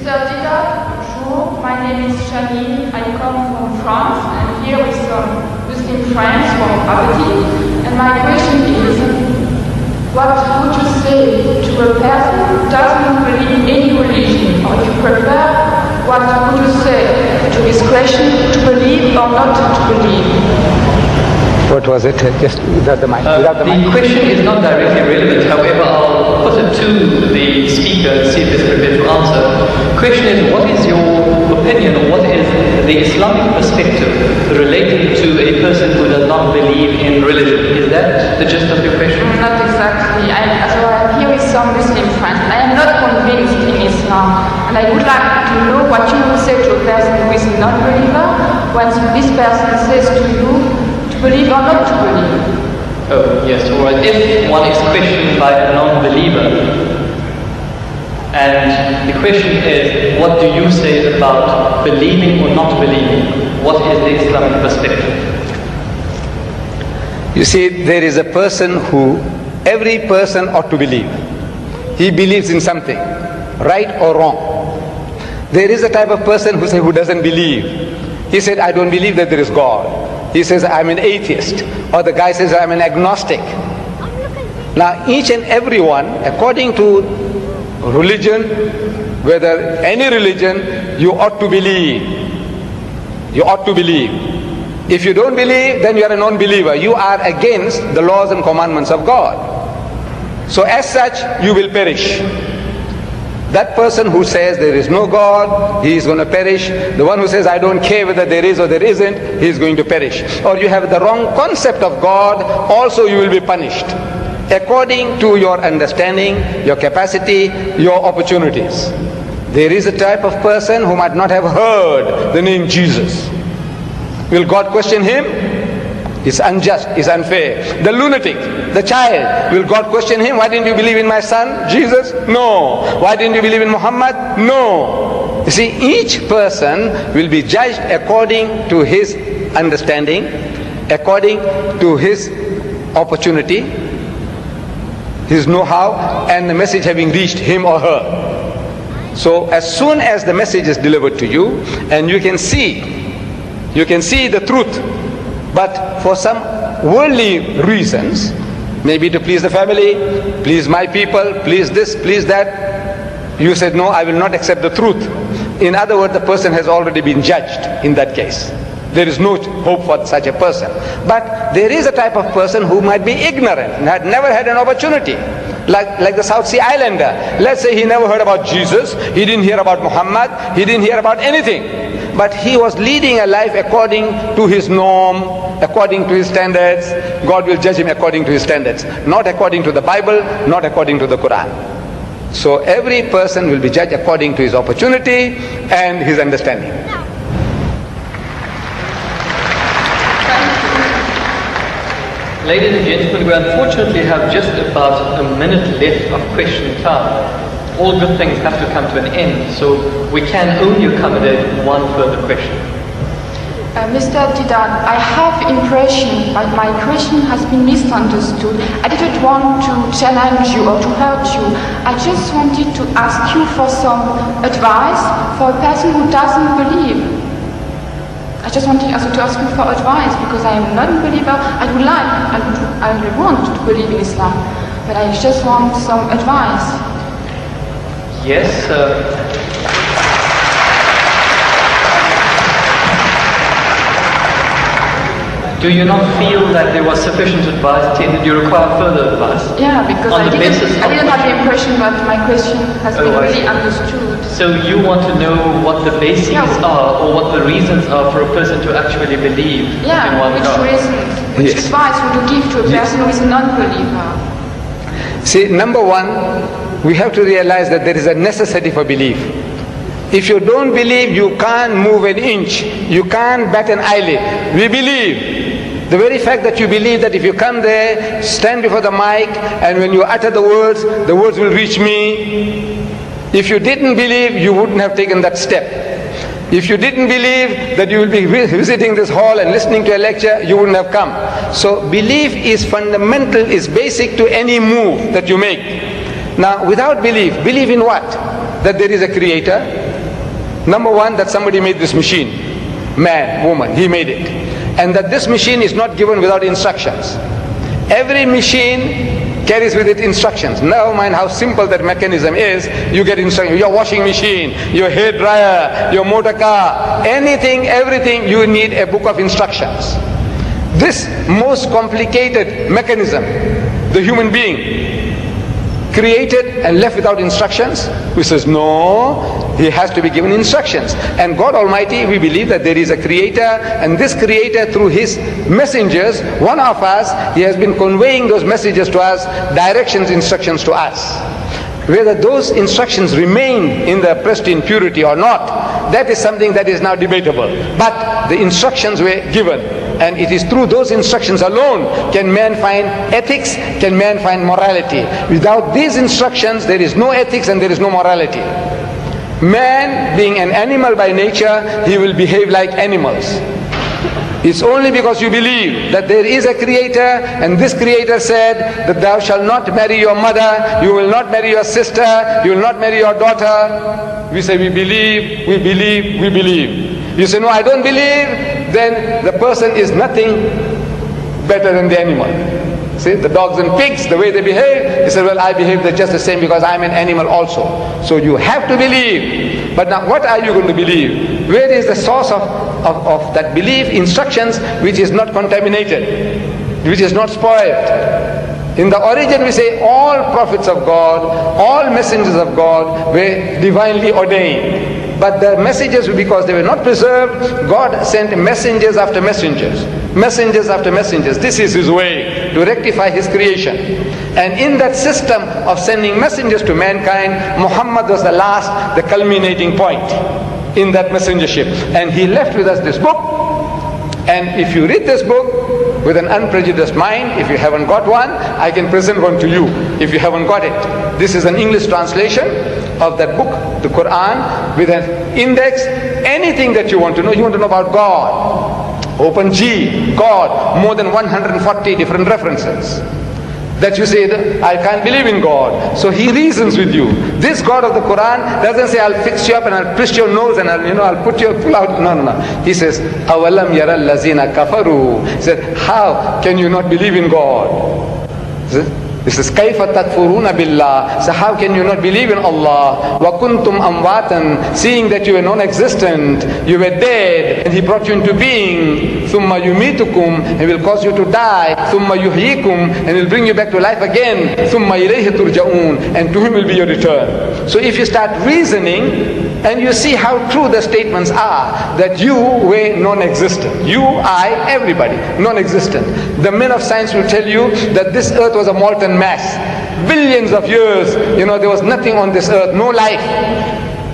Mr. Dida, bonjour. My name is Shani. I come from France and here with some Muslim friends from Aberdeen. And my question is, what would you say to a person who doesn't believe in any religion? Or if you prefer, what would you say to his question, to believe or not to believe? What was it? Just without the mic. The question is not directly relevant. However, I'll put it to the speaker and see if he's prepared to answer. The question is, what is your opinion, or what is the Islamic perspective relating to a person who does not believe in religion? Is that the gist of your question? Not exactly. I'm here with some Muslim friends. I am not convinced in Islam, and I would like to know what you would say to a person who is a non-believer when this person says to you, believe or not to believe? Oh, yes, all right. If one is questioned by a non-believer, and the question is, what do you say about believing or not believing? What is the Islamic perspective? You see, there is a person who, every person ought to believe. He believes in something, right or wrong. There is a type of person who doesn't believe. He said, I don't believe that there is God. He says, I'm an atheist. Or the guy says, I'm an agnostic. Now, each and every one, according to religion, whether any religion, you ought to believe. You ought to believe. If you don't believe, then you are a non-believer. You are against the laws and commandments of God. So as such, you will perish. That person who says there is no God, he is going to perish. The one who says I don't care whether there is or there isn't, he is going to perish. Or you have the wrong concept of God, also you will be punished according to your understanding, your capacity, your opportunities. There is a type of person who might not have heard the name Jesus. Will God question him? It's unjust, it's unfair. The lunatic, the child, will God question him? Why didn't you believe in my son, Jesus? No. Why didn't you believe in Muhammad? No. You see, each person will be judged according to his understanding, according to his opportunity, his know-how, and the message having reached him or her. So as soon as the message is delivered to you, and you can see the truth, but for some worldly reasons, maybe to please the family, please my people, please this, please that, you said, no, I will not accept the truth. In other words, the person has already been judged in that case. There is no hope for such a person. But there is a type of person who might be ignorant and had never had an opportunity. Like the South Sea Islander. Let's say he never heard about Jesus, he didn't hear about Muhammad, he didn't hear about anything. But he was leading a life according to his norm, according to his standards. God will judge him according to his standards, not according to the Bible, not according to the Quran. So every person will be judged according to his opportunity and his understanding. Ladies and gentlemen, we unfortunately have just about a minute left of question time. All good things have to come to an end, so we can only accommodate one further question. Mr. Didan, I have impression that my question has been misunderstood. I didn't want to challenge you or to hurt you. I just wanted to ask you for some advice for a person who doesn't believe. I just wanted also to ask you for advice because I am not a believer. I would want to believe in Islam, but I just want some advice. Yes, do you not feel that there was sufficient advice? Did you require further advice? Yeah, because I didn't have the impression that my question has been really understood. So you want to know what the basics are, or what the reasons are for a person to actually believe in one God? Which advice would you give to a person who is a non-believer? See, number one, we have to realize that there is a necessity for belief. If you don't believe, you can't move an inch. You can't bat an eyelid. We believe. The very fact that you believe that if you come there, stand before the mic, and when you utter the words will reach me. If you didn't believe, you wouldn't have taken that step. If you didn't believe that you will be visiting this hall and listening to a lecture, you wouldn't have come. So belief is fundamental, is basic to any move that you make. Now, without belief in what? That there is a creator, Number one, that somebody made this machine. Man, woman, he made it. And that this machine is not given without instructions. Every machine carries with it instructions. Never mind how simple that mechanism is, you get instructions. Your washing machine, your hair dryer, your motor car, anything, everything, you need a book of instructions. This most complicated mechanism, the human being, created and left without instructions? Who says no, he has to be given instructions. And God Almighty, we believe that there is a creator, and this creator through his messengers, one of us, he has been conveying those messages to us, directions, instructions to us. Whether those instructions remain in the pristine purity or not, that is something that is now debatable. But the instructions were given, and it is through those instructions alone can man find ethics, can man find morality. Without these instructions, there is no ethics and there is no morality. Man, being an animal by nature, he will behave like animals. It's only because you believe that there is a creator, and this creator said that thou shalt not marry your mother, you will not marry your sister, you will not marry your daughter. We say we believe, we believe, we believe. You say no, I don't believe, then the person is nothing better than the animal. See, the dogs and pigs, the way they behave, he said, well, I behave just the same because I'm an animal also. So you have to believe. But now what are you going to believe? Where is the source of that belief? Instructions which is not contaminated, which is not spoiled. In the origin we say all prophets of God, all messengers of God were divinely ordained. But the messages, because they were not preserved, God sent messengers after messengers. Messengers after messengers. This is His way to rectify His creation. And in that system of sending messengers to mankind, Muhammad was the last, the culminating point in that messengership. And he left with us this book. And if you read this book with an unprejudiced mind, if you haven't got one, I can present one to you if you haven't got it. This is an English translation of that book, the Quran, with an index. Anything that you want to know about God. Open G, God, more than 140 different references. That you say, I can't believe in God. So He reasons with you. This God of the Quran doesn't say, I'll fix you up and I'll twist your nose and I'll put you pull out. No. He says, Awalam yara allazina kafaru. He said, how can you not believe in God? He says, Kaifa takfuruna billah. So how can you not believe in Allah? Wa kuntum amwatan. Seeing that you were non-existent, you were dead, and He brought you into being. Thumma yumitukum, and will cause you to die. Thumma yuhyikum, and will bring you back to life again. Thumma ilayhi turja'un, and to Him will be your return. So if you start reasoning, and you see how true the statements are, that you were non-existent. You, I, everybody, non-existent. The men of science will tell you that this earth was a molten mass. Billions of years, there was nothing on this earth, no life.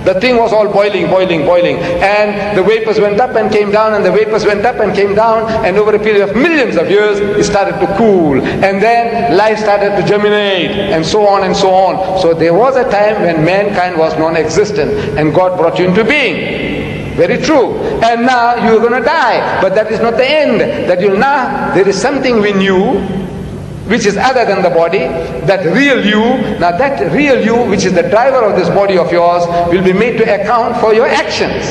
The thing was all boiling. And the vapors went up and came down, and the vapors went up and came down, and over a period of millions of years, it started to cool. And then life started to germinate, and so on and so on. So there was a time when mankind was non-existent, and God brought you into being. Very true. And now you're going to die. But that is not the end. That there is something in you which is other than the body, that real you. Now that real you, which is the driver of this body of yours, will be made to account for your actions.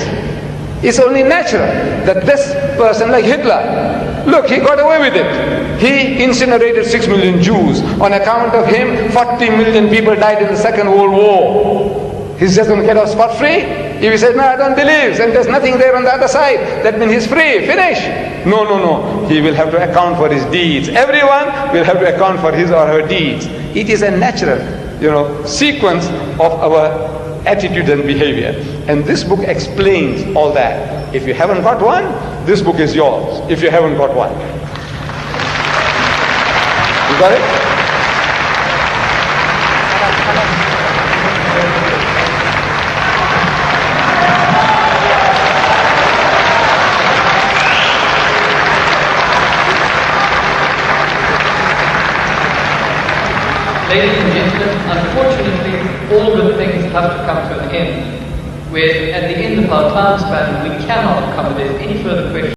It's only natural that this person, like Hitler, look, he got away with it. He incinerated 6 million Jews. On account of him, 40 million people died in the Second World War. He's just going to get off scot-free? If he says, no, I don't believe, and there's nothing there on the other side, that means he's free, finish. No. He will have to account for his deeds. Everyone will have to account for his or her deeds. It is a natural, sequence of our attitude and behavior. And this book explains all that. If you haven't got one, this book is yours. If you haven't got one. You got it? Ladies and gentlemen, unfortunately, all good things have to come to an end. Where at the end of our time span, we cannot accommodate any further questions.